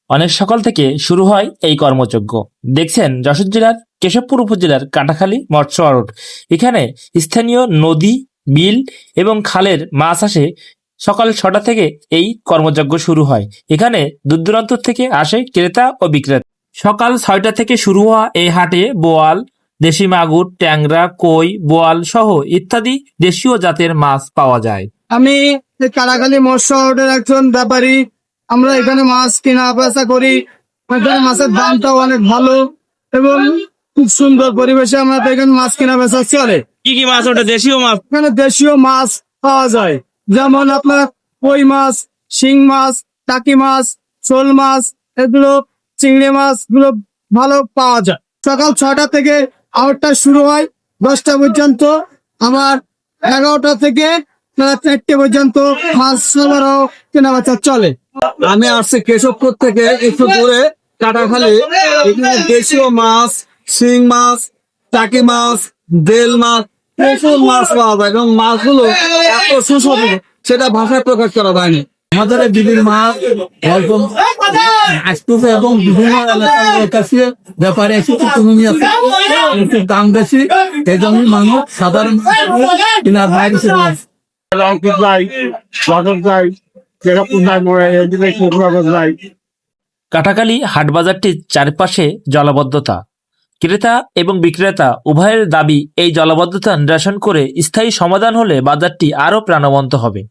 অনেক সকাল থেকে শুরু হয় এই কর্মযজ্ঞ। দেখছেন যশোর জেলার কেশবপুর উপজেলার কাটাখালী মৎস্য আড়ত। এখানে স্থানীয় নদী, বিল এবং খালের মাছ আসে। সকাল 6টা থেকে এই কর্মযজ্ঞ শুরু হয়। এখানে দূর দূরান্ত থেকে আসে ক্রেতা ও বিক্রেতা। সকাল 6টা থেকে শুরু হওয়া এই হাটে বোয়াল, দেশি মাগুর, ট্যাংরা, কই, বোয়াল সহ ইত্যাদি দেশীয় জাতের মাছ পাওয়া যায়। আমি এই কাটাখালী মৎস্য আড়তের একজন ব্যাপারী। আমরা এখানে মাছ কেনা বেচা করি। এখানে মাছের দামটাও অনেক ভালো এবং খুব সুন্দর পরিবেশে আমাদের এখানে মাছ কেনা বেচা চলে। কি কি মাছ ওটা? দেশীয় মাছ? এখানে দেশীয় মাছ পাওয়া যায়, যেমন আপনার কই মাছ, শিং মাছ, টাকি মাছ, শোল মাছ, এগুলো চিংড়ি মাছ গুলো ভালো পাওয়া যায়। সকাল 6টা থেকে আড়তটা শুরু হয় 10টা পর্যন্ত। আমার 11টা থেকে 4টে পর্যন্ত মাছ সরবরাহ কেনা বেচা চলে। আমি আসছি কেশবপুর থেকে একটু দূরে কাটাখালী। এখানে দেশীয় মাছ, শিং মাছ, টাকি মাছ, দেল মাছ, প্রচুর মাছ পাওয়া যায় এবং মাছগুলো এত সুস্বাদু সেটা ভাষায় প্রকাশ করা যায়নি। আমাদের এই বিবির মাছ অল্প আসতেছে এবং বিভিন্ন এলাকার কাছে ব্যাপারে একটু কমে আছে, একটু দাম বেশি, এই জন্য মানুষ সাধারণ কিনার বাইরে মাছ। রংপুর যাই, যশোর যাই, কেশবপুর যাই, কোকরাঝার যাই। কাটাখালী হাট বাজারটির চারপাশে জলাবদ্ধতা। ক্রেতা এবং বিক্রেতা উভয়ের দাবি এই জলাবদ্ধতা নিরসন করে স্থায়ী সমাধান হলে বাজারটি আরও প্রাণবন্ত হবে।